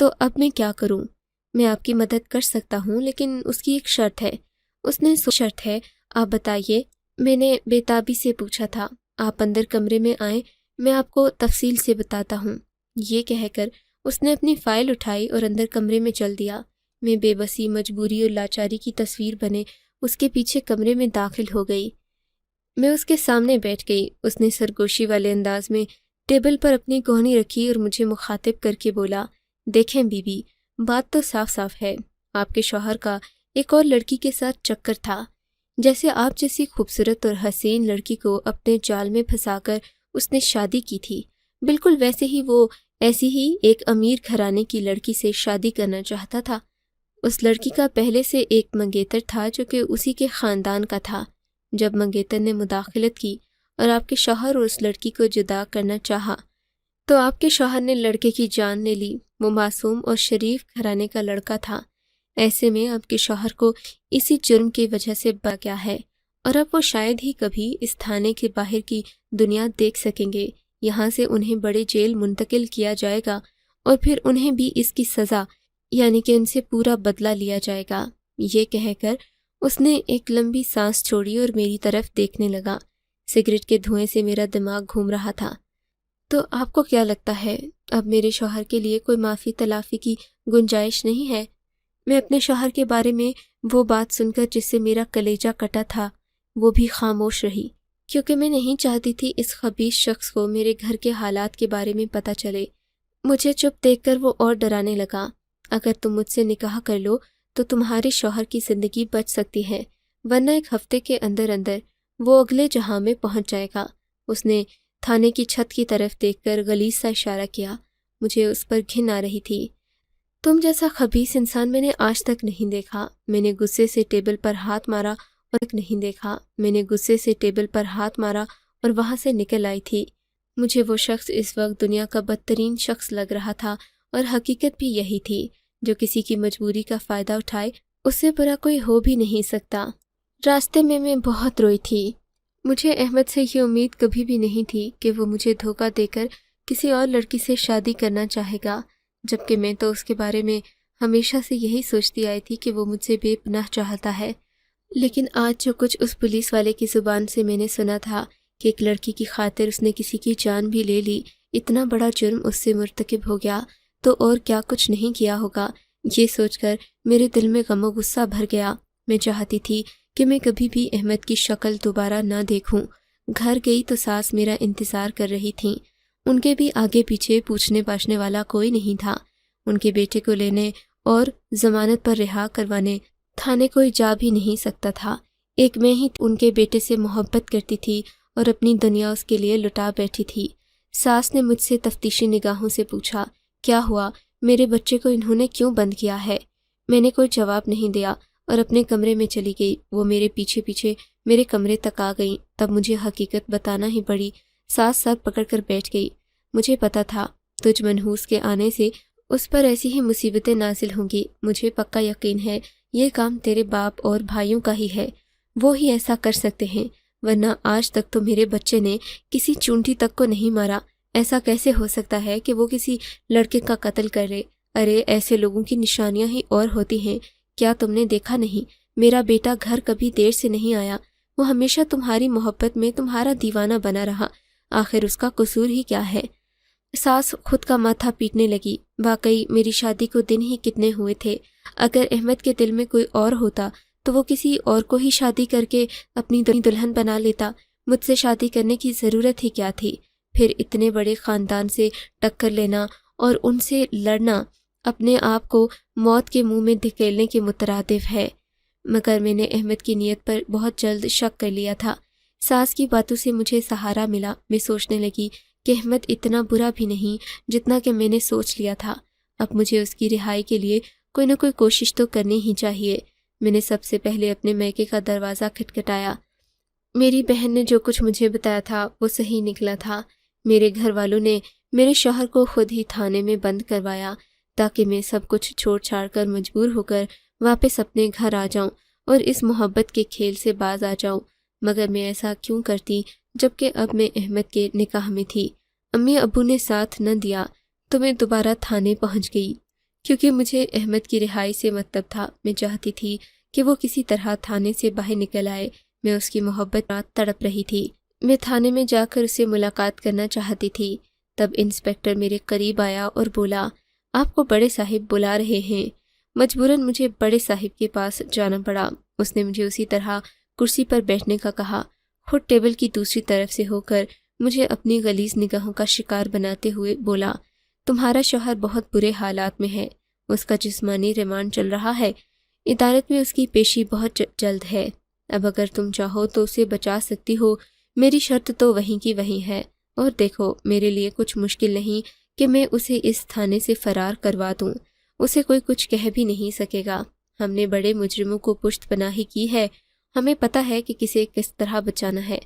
تو اب میں کیا کروں؟ میں آپ کی مدد کر سکتا ہوں، لیکن اس کی ایک شرط ہے۔ اس نے شرط ہے، آپ بتائیے، میں نے بے تابی سے پوچھا تھا۔ آپ اندر کمرے میں آئیں، میں آپ کو تفصیل سے بتاتا ہوں۔ یہ کہہ کر اس نے اپنی فائل اٹھائی اور اندر کمرے میں چل دیا۔ میں بے بسی، مجبوری اور لاچاری کی تصویر بنے اس کے پیچھے کمرے میں داخل ہو گئی۔ میں اس کے سامنے بیٹھ گئی۔ اس نے سرگوشی والے انداز میں ٹیبل پر اپنی کوہنی رکھی اور مجھے مخاطب کر کے بولا، دیکھیں بی بی، بات تو صاف صاف ہے، آپ کے شوہر کا ایک اور لڑکی کے ساتھ چکر تھا۔ جیسے آپ جیسی خوبصورت اور حسین لڑکی کو اپنے جال میں پھنسا کر اس نے شادی کی تھی، بالکل ویسے ہی وہ ایسی ہی ایک امیر گھرانے کی لڑکی سے شادی کرنا چاہتا تھا۔ اس لڑکی کا پہلے سے ایک منگیتر تھا جو کہ اسی کے خاندان کا تھا۔ جب منگیتر نے مداخلت کی اور آپ کے شوہر اور اس لڑکی کو جدا کرنا چاہا تو آپ کے شوہر نے لڑکے کی جان لے لی۔ وہ معصوم اور شریف گھرانے کا لڑکا تھا۔ ایسے میں آپ کے شوہر کو اسی جرم کی وجہ سے بچا گیا ہے، اور اب وہ شاید ہی کبھی اس تھانے کے باہر کی دنیا دیکھ سکیں گے۔ یہاں سے انہیں بڑے جیل منتقل کیا جائے گا اور پھر انہیں بھی اس کی سزا، یعنی کہ ان سے پورا بدلہ لیا جائے گا۔ یہ کہہ کر اس نے ایک لمبی سانس چھوڑی اور میری طرف دیکھنے لگا۔ سگریٹ کے دھوئیں سے میرا دماغ گھوم رہا تھا۔ تو آپ کو کیا لگتا ہے اب میرے شوہر کے لیے کوئی معافی تلافی کی گنجائش نہیں ہے؟ میں اپنے شوہر کے بارے میں وہ بات سن کر جس سے میرا کلیجہ کٹا تھا وہ بھی خاموش رہی، کیونکہ میں نہیں چاہتی تھی اس خبیث شخص کو میرے گھر کے حالات کے بارے میں پتہ چلے۔ مجھے چپ دیکھ کر وہ اور ڈرانے لگا، اگر تم مجھ سے نکاح کر لو تو تمہارے شوہر کی زندگی بچ سکتی ہے، ورنہ ایک ہفتے کے اندر اندر وہ اگلے جہاں میں پہنچ جائے گا۔ اس نے تھانے کی چھت کی طرف دیکھ کر غلیظ سا اشارہ کیا۔ مجھے اس پر گھن آ رہی تھی۔ تم جیسا خبیث انسان میں نے آج تک نہیں دیکھا۔ میں نے غصے سے ٹیبل پر ہاتھ مارا اور وہاں سے نکل آئی تھی۔ مجھے وہ شخص اس وقت دنیا کا بدترین شخص لگ رہا تھا، اور حقیقت بھی یہی تھی، جو کسی کی مجبوری کا فائدہ اٹھائے اس سے برا کوئی ہو بھی نہیں سکتا۔ راستے میں بہت روئی تھی۔ مجھے احمد سے یہ امید کبھی بھی نہیں تھی کہ وہ مجھے دھوکہ دے کر کسی اور لڑکی سے شادی کرنا چاہے گا، جبکہ میں تو اس کے بارے میں ہمیشہ سے یہی سوچتی آئی تھی کہ وہ مجھ سے بے پناہ چاہتا ہے۔ لیکن آج جو کچھ اس پولیس والے کی زبان سے میں نے سنا تھا کہ ایک لڑکی کی خاطر اس نے کسی کی جان بھی لے لی، اتنا بڑا جرم اس سے مرتکب ہو گیا تو اور کیا کچھ نہیں کیا ہوگا، یہ سوچ کر میرے دل میں غم و غصہ بھر گیا۔ میں چاہتی تھی کہ میں کبھی بھی احمد کی شکل دوبارہ نہ دیکھوں۔ گھر گئی تو ساس میرا انتظار کر رہی تھیں۔ ان کے بھی آگے پیچھے پوچھنے پاچھنے والا کوئی نہیں تھا۔ ان کے بیٹے کو لینے اور ضمانت پر رہا کروانے تھانے کوئی جا بھی نہیں سکتا تھا۔ ایک میں ہی ان کے بیٹے سے محبت کرتی تھی اور اپنی دنیا اس کے لیے لٹا بیٹھی تھی۔ ساس نے مجھ سے تفتیشی نگاہوں سے پوچھا، کیا ہوا؟ میرے بچے کو انہوں نے کیوں بند کیا ہے؟ میں نے کوئی جواب نہیں دیا اور اپنے کمرے میں چلی گئی۔ وہ میرے پیچھے پیچھے میرے کمرے تک آ گئیں۔ تب مجھے حقیقت بتانا ہی پڑی۔ ساس سر پکڑ کر بیٹھ گئی۔ مجھے پتا تھا تجھ منحوس کے آنے سے اس پر ایسی ہی مصیبتیں نازل ہوں گی۔ مجھے پکا یقین ہے یہ کام تیرے باپ اور بھائیوں کا ہی ہے، وہ ہی ایسا کر سکتے ہیں، ورنہ آج تک تو میرے بچے نے کسی چونٹی تک کو نہیں مارا۔ ایسا کیسے ہو سکتا ہے کہ وہ کسی لڑکے کا قتل کرے؟ ارے ایسے لوگوں کی نشانیاں ہی اور ہوتی ہیں۔ کیا تم نے دیکھا نہیں، میرا بیٹا گھر کبھی دیر سے نہیں آیا، وہ ہمیشہ تمہاری محبت میں تمہارا دیوانہ بنا رہا، آخر اس کا قصور ہی کیا ہے؟ ساس خود کا ماتھا پیٹنے لگی۔ واقعی میری شادی کو دن ہی کتنے ہوئے تھے۔ اگر احمد کے دل میں کوئی اور ہوتا تو وہ کسی اور کو ہی شادی کر کے اپنی دلہن بنا لیتا۔ مجھ سے شادی کرنے کی ضرورت ہی کیا تھی؟ پھر اتنے بڑے خاندان سے ٹکر لینا اور ان سے لڑنا اپنے آپ کو موت کے منہ میں دھکیلنے کے مترادف ہے۔ مگر میں نے احمد کی نیت پر بہت جلد شک کر لیا تھا۔ ساس کی باتوں سے مجھے سہارا ملا۔ میں سوچنے لگی کہ احمد اتنا برا بھی نہیں جتنا کہ میں نے سوچ لیا تھا۔ اب مجھے اس کی رہائی کے لیے کوئی نہ کوئی کوشش تو کرنی ہی چاہیے۔ میں نے سب سے پہلے اپنے میکے کا دروازہ کھٹکھٹایا۔ میری بہن نے جو کچھ مجھے بتایا تھا وہ صحیح نکلا تھا۔ میرے گھر والوں نے میرے شوہر کو خود ہی تھانے میں بند کروایا تاکہ میں سب کچھ چھوڑ چھاڑ کر مجبور ہو کر واپس اپنے گھر آ جاؤں اور اس محبت کے کھیل سے باز آ جاؤں۔ مگر میں ایسا کیوں کرتی جبکہ اب میں احمد کے نکاح میں تھی؟ امی ابو نے ساتھ نہ دیا تو میں دوبارہ تھانے پہنچ گئی۔ کیونکہ مجھے احمد کی رہائی سے مطلب تھا۔ میں چاہتی تھی کہ وہ کسی طرح تھانے سے باہر نکل آئے۔ میں اس کی محبت رات تڑپ رہی تھی۔ میں تھانے میں جا کر اسے ملاقات کرنا چاہتی تھی۔ تب انسپکٹر میرے قریب آیا اور بولا، آپ کو بڑے صاحب بلا رہے ہیں۔ مجبوراً مجھے بڑے صاحب کے پاس جانا پڑا۔ اس نے مجھے اسی طرح کرسی پر بیٹھنے کا کہا، خود ٹیبل کی دوسری طرف سے ہو کر مجھے اپنی غلیظ نگاہوں کا شکار بناتے ہوئے بولا، تمہارا شوہر بہت برے حالات میں ہے، اس کا جسمانی ریمانڈ چل رہا ہے، عدالت میں اس کی پیشی بہت جلد ہے۔ اب اگر تم چاہو تو اسے بچا سکتی ہو، میری شرط تو وہیں کی وہیں ہے، اور دیکھو میرے لیے کچھ مشکل نہیں کہ میں اسے اس تھانے سے فرار کروا دوں، اسے کوئی کچھ کہہ بھی نہیں سکے گا۔ ہم نے بڑے مجرموں کو پشت پناہی کی ہے، ہمیں پتہ ہے کہ کسے کس طرح بچانا ہے۔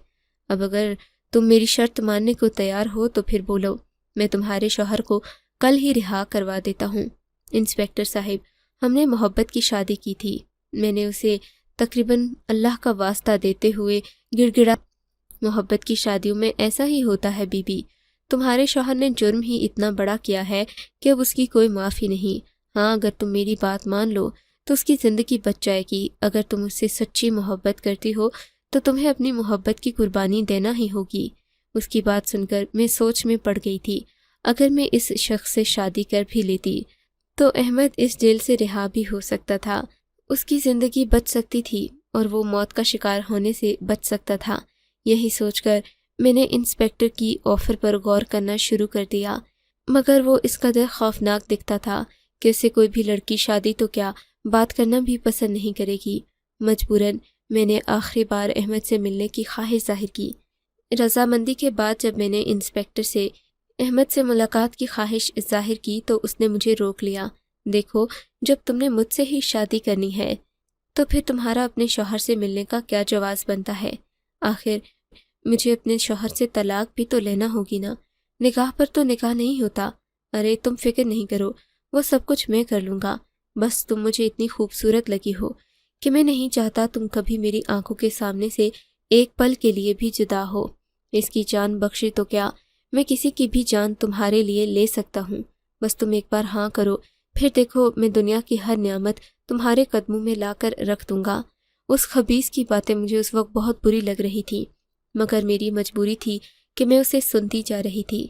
اب اگر تم میری شرط ماننے کو تیار ہو تو پھر بولو، میں تمہارے شوہر کو کل ہی رہا کروا دیتا ہوں۔ انسپکٹر صاحب، ہم نے محبت کی شادی کی تھی۔ میں نے اسے تقریباً اللہ کا واسطہ دیتے ہوئے گڑ گڑا، محبت کی شادیوں میں ایسا ہی ہوتا ہے بی بی، تمہارے شوہر نے جرم ہی اتنا بڑا کیا ہے کہ اب اس کی کوئی معافی نہیں۔ ہاں اگر تم میری بات مان لو تو اس کی زندگی بچ جائے گی۔ اگر تم اس سے سچی محبت کرتی ہو تو تمہیں اپنی محبت کی قربانی دینا ہی ہوگی۔ اس کی بات سن کر میں سوچ میں پڑ گئی تھی، اگر میں اس شخص سے شادی کر بھی لیتی تو احمد اس جیل سے رہا بھی ہو سکتا تھا، اس کی زندگی بچ سکتی تھی اور وہ موت کا شکار ہونے سے بچ سکتا تھا۔ یہی سوچ کر میں نے انسپکٹر کی آفر پر غور کرنا شروع کر دیا، مگر وہ اس قدر خوفناک دکھتا تھا کہ اسے کوئی بھی لڑکی شادی تو کیا بات کرنا بھی پسند نہیں کرے گی۔ مجبوراً میں نے آخری بار احمد سے ملنے کی خواہش ظاہر کی۔ رضامندی کے بعد جب میں نے انسپکٹر سے احمد سے ملاقات کی خواہش ظاہر کی تو اس نے مجھے روک لیا۔ دیکھو، جب تم نے مجھ سے ہی شادی کرنی ہے تو پھر تمہارا اپنے شوہر سے ملنے کا کیا جواز بنتا ہے؟ آخر مجھے اپنے شوہر سے طلاق بھی تو لینا ہوگی نا، نکاح پر تو نکاح نہیں ہوتا۔ ارے تم فکر نہیں کرو، وہ سب کچھ میں کر لوں گا، بس تم مجھے اتنی خوبصورت لگی ہو کہ میں نہیں چاہتا تم کبھی میری آنکھوں کے سامنے سے ایک پل کے لیے بھی جدا ہو۔ اس کی جان بخشی تو کیا، میں کسی کی بھی جان تمہارے لیے لے سکتا ہوں، بس تم ایک بار ہاں کرو، پھر دیکھو میں دنیا کی ہر نعمت تمہارے قدموں میں لا کر رکھ دوں گا۔ اس خبیث کی باتیں مجھے اس وقت بہت بری لگ رہی تھی، مگر میری مجبوری تھی کہ میں اسے سنتی جا رہی تھی۔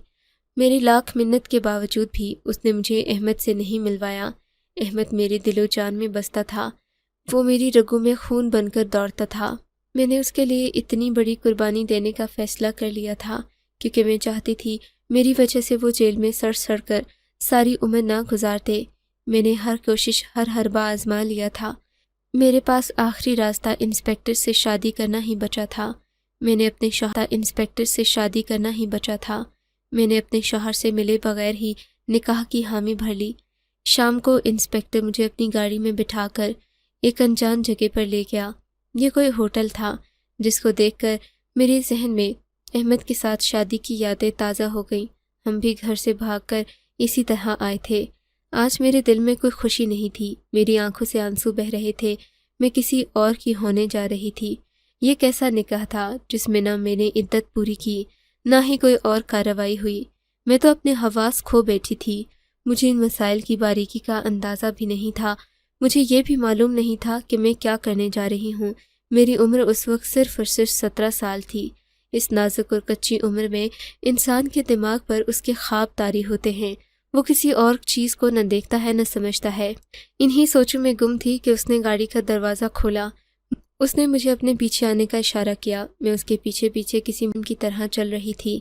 میری لاکھ منت کے باوجود بھی اس نے مجھے احمد سے نہیں ملوایا۔ احمد میرے دل و جان میں بستا تھا، وہ میری رگوں میں خون بن کر دوڑتا تھا۔ میں نے اس کے لیے اتنی بڑی قربانی دینے کا فیصلہ کر لیا تھا کیونکہ میں چاہتی تھی میری وجہ سے وہ جیل میں سڑ سڑ کر ساری عمر نہ گزارتے۔ میں نے ہر کوشش، ہر حربہ آزما لیا تھا۔ میرے پاس آخری راستہ انسپکٹر سے شادی کرنا ہی بچا تھا۔ میں نے اپنے شوہر سے ملے بغیر ہی نکاح کی حامی بھر لی۔ شام کو انسپکٹر مجھے اپنی گاڑی میں بٹھا کر ایک انجان جگہ پر لے گیا۔ یہ کوئی ہوٹل تھا جس کو دیکھ کر میرے ذہن میں احمد کے ساتھ شادی کی یادیں تازہ ہو گئیں۔ ہم بھی گھر سے بھاگ کر اسی طرح آئے تھے۔ آج میرے دل میں کوئی خوشی نہیں تھی، میری آنکھوں سے آنسو بہہ رہے تھے، میں کسی اور کی ہونے جا رہی تھی۔ یہ کیسا نکاح تھا جس میں نہ میں نے عدت پوری کی، نہ ہی کوئی اور کارروائی ہوئی۔ میں تو اپنے حواس کھو بیٹھی تھی۔ مجھے ان مسائل کی باریکی کا اندازہ بھی نہیں تھا۔ مجھے یہ بھی معلوم نہیں تھا کہ میں کیا کرنے جا رہی ہوں۔ میری عمر اس وقت صرف اور صرف 17 سال تھی۔ اس نازک اور کچی عمر میں انسان کے دماغ پر اس کے خواب طاری ہوتے ہیں، وہ کسی اور چیز کو نہ دیکھتا ہے نہ سمجھتا ہے۔ انہی سوچوں میں گم تھی کہ اس نے گاڑی کا دروازہ کھولا۔ اس نے مجھے اپنے پیچھے آنے کا اشارہ کیا۔ میں اس کے پیچھے پیچھے کسی مجرم کی طرح چل رہی تھی۔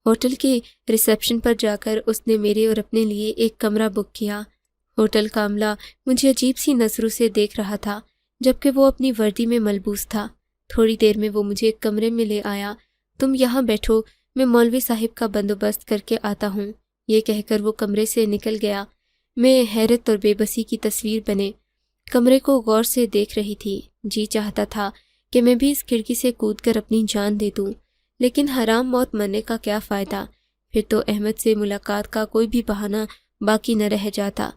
ہوٹل کے ریسیپشن پر جا کر اس نے میرے اور اپنے لیے ایک کمرہ بک کیا۔ ہوٹل کا عملہ مجھے عجیب سی نظروں سے دیکھ رہا تھا جبکہ وہ اپنی وردی میں ملبوس تھا۔ تھوڑی دیر میں وہ مجھے ایک کمرے میں لے آیا۔ تم یہاں بیٹھو، میں مولوی صاحب کا بندوبست کر کے آتا ہوں، یہ کہہ کر وہ کمرے سے نکل گیا۔ میں حیرت اور بے بسی کی تصویر بنے کمرے کو غور سے دیکھ رہی تھی۔ جی چاہتا تھا کہ میں بھی اس کھڑکی سے کود کر اپنی جان دے دوں، لیکن حرام موت مرنے کا کیا فائدہ؟ پھر تو احمد سے ملاقات کا کوئی بھی بہانہ باقی نہ رہ جاتا۔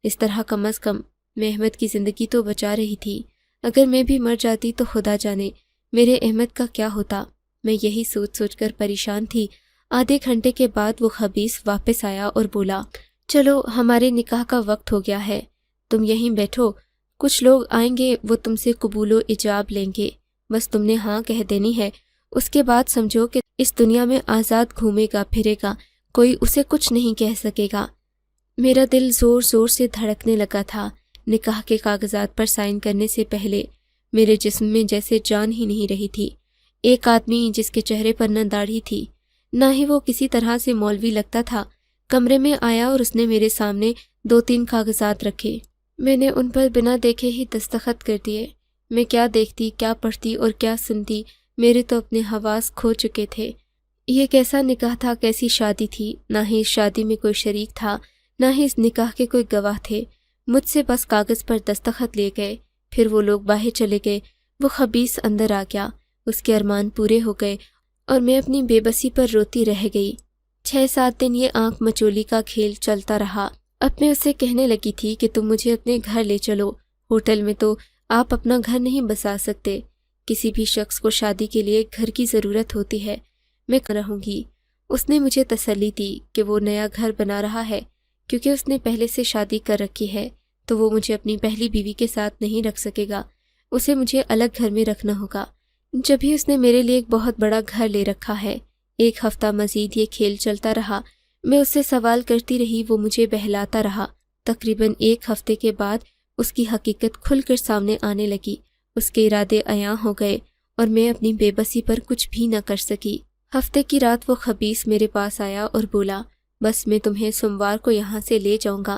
اس طرح کم از کم میں احمد کی زندگی تو بچا رہی تھی۔ اگر میں بھی مر جاتی تو خدا جانے میرے احمد کا کیا ہوتا۔ میں یہی سوچ سوچ کر پریشان تھی۔ آدھے گھنٹے کے بعد وہ خبیث واپس آیا اور بولا، چلو ہمارے نکاح کا وقت ہو گیا ہے، تم یہیں بیٹھو، کچھ لوگ آئیں گے، وہ تم سے قبول و ایجاب لیں گے، بس تم نے ہاں کہہ دینی ہے، اس کے بعد سمجھو کہ اس دنیا میں آزاد گھومے گا پھرے گا، کوئی اسے کچھ نہیں کہہ سکے گا۔ میرا دل زور زور سے دھڑکنے لگا تھا۔ نکاح کے کاغذات پر سائن کرنے سے پہلے میرے جسم میں جیسے جان ہی نہیں رہی تھی۔ ایک آدمی جس کے چہرے پر نہ داڑھی تھی نہ ہی وہ کسی طرح سے مولوی لگتا تھا، کمرے میں آیا اور اس نے میرے سامنے 2-3 کاغذات رکھے۔ میں نے ان پر بنا دیکھے ہی دستخط کر دیے۔ میں کیا دیکھتی، کیا پڑھتی اور کیا سنتی، میرے تو اپنے حواس کھو چکے تھے۔ یہ کیسا نکاح تھا، کیسی شادی تھی، نہ ہی اس شادی میں کوئی شریک تھا، نہ ہی اس نکاح کے کوئی گواہ تھے۔ مجھ سے بس کاغذ پر دستخط لیے گئے، پھر وہ لوگ باہر چلے گئے، وہ خبیث اندر آ گیا، اس کے ارمان پورے ہو گئے اور میں اپنی بے بسی پر روتی رہ گئی۔ 6-7 دن یہ آنکھ مچولی کا کھیل چلتا رہا۔ اب میں اسے کہنے لگی تھی کہ تم مجھے اپنے گھر لے چلو، ہوٹل میں تو آپ اپنا گھر نہیں بسا سکتے، کسی بھی شخص کو شادی کے لیے گھر کی ضرورت ہوتی ہے، میں رہوں گی۔ اس نے مجھے تسلی دی کہ وہ نیا گھر بنا رہا ہے، کیونکہ اس نے پہلے سے شادی کر رکھی ہے تو وہ مجھے اپنی پہلی بیوی کے ساتھ نہیں رکھ سکے گا، اسے مجھے الگ گھر میں رکھنا ہوگا۔ جب ہی اس نے میرے لیے ایک بہت بڑا گھر لے رکھا ہے۔ 1 ہفتہ مزید یہ کھیل چلتا رہا، میں اس سے سوال کرتی رہی، وہ مجھے بہلاتا رہا۔ تقریباً 1 ہفتے کے بعد اس کی حقیقت کھل کر سامنے آنے لگی، اس کے ارادے عیاں ہو گئے اور میں اپنی بے بسی پر کچھ بھی نہ کر سکی۔ ہفتے کی رات وہ خبیث میرے پاس آیا اور بولا، بس میں تمہیں سوموار کو یہاں سے لے جاؤں گا،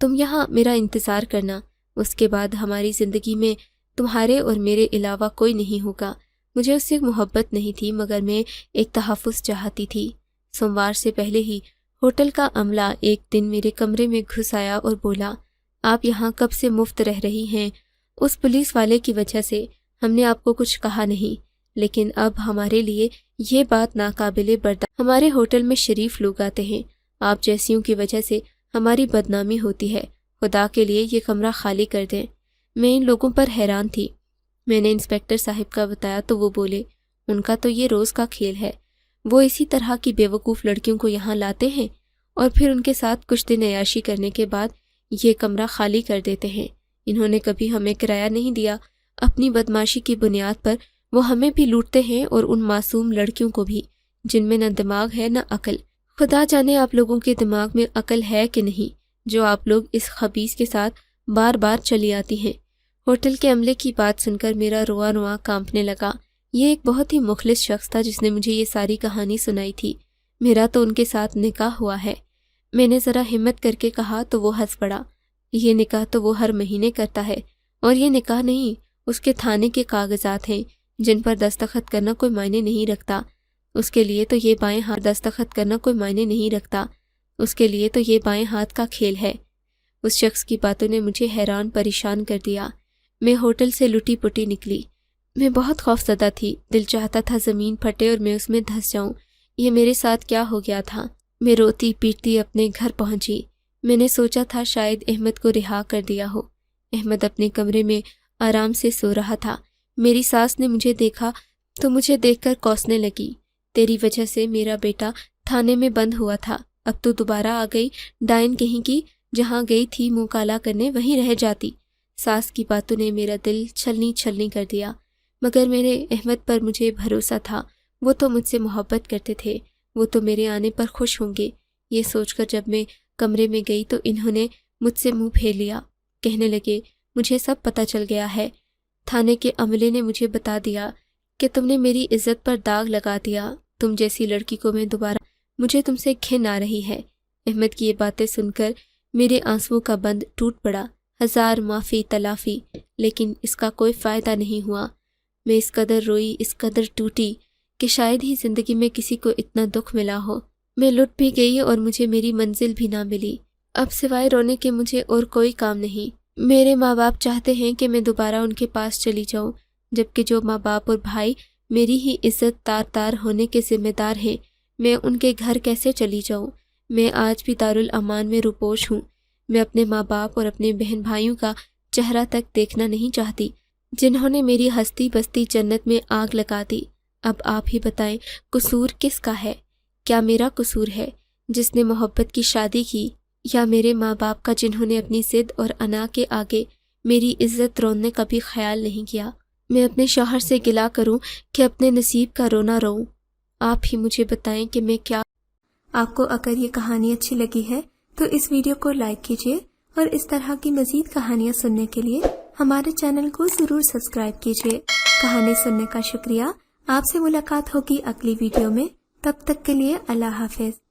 تم یہاں میرا انتظار کرنا، اس کے بعد ہماری زندگی میں تمہارے اور میرے علاوہ کوئی نہیں ہوگا۔ مجھے اس سے محبت نہیں تھی مگر میں ایک تحفظ چاہتی تھی۔ سوموار سے پہلے ہی ہوٹل کا عملہ ایک دن میرے کمرے میں گھس آیا اور بولا، آپ یہاں کب سے مفت رہ رہی ہیں؟ اس پولیس والے کی وجہ سے ہم نے آپ کو کچھ کہا نہیں، لیکن اب ہمارے لیے یہ بات ناقابل برداشت، ہمارے ہوٹل میں شریف لوگ آتے ہیں، آپ جیسیوں کی وجہ سے ہماری بدنامی ہوتی ہے، خدا کے لیے یہ کمرہ خالی کر دیں۔ میں ان لوگوں پر حیران تھی۔ میں نے انسپیکٹر صاحب کا بتایا تو وہ بولے، ان کا تو یہ روز کا کھیل ہے، وہ اسی طرح کی بیوقوف لڑکیوں کو یہاں لاتے ہیں اور پھر ان کے ساتھ کچھ دن عیاشی کرنے کے بعد یہ کمرہ خالی کر دیتے ہیں۔ انہوں نے کبھی ہمیں کرایہ نہیں دیا، اپنی بدماشی کی بنیاد پر وہ ہمیں بھی لوٹتے ہیں اور ان معصوم لڑکیوں کو بھی جن میں نہ دماغ ہے نہ عقل۔ خدا جانے آپ لوگوں کے دماغ میں عقل ہے کہ نہیں جو آپ لوگ اس خبیث کے ساتھ بار بار چلی آتی ہیں۔ ہوٹل کے عملے کی بات سن کر میرا رواں رواں کانپنے لگا۔ یہ ایک بہت ہی مخلص شخص تھا جس نے مجھے یہ ساری کہانی سنائی تھی۔ میرا تو ان کے ساتھ نکاح ہوا ہے۔ میں نے ذرا ہمت کر کے کہا تو وہ ہنس پڑا، یہ نکاح تو وہ ہر مہینے کرتا ہے، اور یہ نکاح نہیں، اس کے تھانے کے کاغذات ہیں جن پر دستخط کرنا کوئی معنی نہیں رکھتا، اس کے لیے تو یہ بائیں ہاتھ دستخط کرنا کوئی معنی نہیں رکھتا، اس کے لیے تو یہ بائیں ہاتھ کا کھیل ہے۔ اس شخص کی باتوں نے مجھے حیران پریشان کر دیا۔ میں ہوٹل سے لٹی پٹی نکلی۔ میں بہت خوفزدہ تھی، دل چاہتا تھا زمین پھٹے اور میں اس میں دھس جاؤں۔ یہ میرے ساتھ کیا ہو گیا تھا؟ میں روتی پیٹتی اپنے گھر پہنچی۔ میں نے سوچا تھا شاید احمد کو رہا کر دیا ہو۔ احمد اپنے کمرے میں آرام سے سو رہا تھا۔ میری ساس نے مجھے دیکھا تو مجھے دیکھ کر کوسنے لگی، تیری وجہ سے میرا بیٹا تھانے میں بند ہوا تھا، اب تو دوبارہ آ گئی، ڈائن کہیں کی، جہاں گئی تھی منہ کالا کرنے وہیں رہ جاتی۔ ساس کی باتوں نے میرا دل چھلنی چھلنی کر دیا، مگر میرے احمد پر مجھے بھروسہ تھا، وہ تو مجھ سے محبت کرتے تھے، وہ تو میرے آنے پر خوش ہوں گے۔ یہ سوچ کر جب میں کمرے میں گئی تو انہوں نے مجھ سے منہ پھیر لیا، کہنے لگے، مجھے سب پتہ چل گیا ہے، تھانے کے عملے نے مجھے بتا دیا کہ تم نے میری عزت پر داغ لگا دیا، تم جیسی لڑکی کو میں دوبارہ، مجھے تم سے گھن آ رہی ہے۔ احمد کی یہ باتیں سن کر میرے آنسوؤں کا بند ٹوٹ پڑا، 1000 معافی تلافی، لیکن اس کا کوئی فائدہ نہیں ہوا۔ میں اس قدر روئی، اس قدر ٹوٹی کہ شاید ہی زندگی میں کسی کو اتنا دکھ ملا ہو۔ میں لٹ بھی گئی اور مجھے میری منزل بھی نہ ملی۔ اب سوائے رونے کے مجھے اور کوئی کام نہیں۔ میرے ماں باپ چاہتے ہیں کہ میں دوبارہ ان کے پاس چلی جاؤں، جبکہ جو ماں باپ اور بھائی میری ہی عزت تار ہونے کے ذمہ دار ہیں، میں ان کے گھر کیسے چلی جاؤں؟ میں آج بھی دارالامان میں روپوش ہوں۔ میں اپنے ماں باپ اور اپنے بہن بھائیوں کا چہرہ تک دیکھنا نہیں چاہتی، جنہوں نے میری ہستی بستی جنت میں آگ لگا دی۔ اب آپ ہی بتائیں قصور کس کا ہے؟ کیا میرا قصور ہے جس نے محبت کی شادی کی یا میرے ماں باپ کا جنہوں نے اپنی ضد اور انا کے آگے میری عزت توڑنے کا بھی خیال نہیں کیا۔ میں اپنے شوہر سے گلہ کروں کہ اپنے نصیب کا رونا روؤں۔ آپ ہی مجھے بتائیں کہ میں کیا۔ آپ کو اگر یہ کہانی اچھی لگی ہے تو اس ویڈیو کو لائک کیجیے اور اس طرح کی مزید کہانیاں سننے کے لیے ہمارے چینل کو ضرور سبسکرائب کیجیے۔ کہانی سننے کا شکریہ۔ آپ سے ملاقات ہوگی اگلی ویڈیو میں، تب تک کے لیے اللہ حافظ۔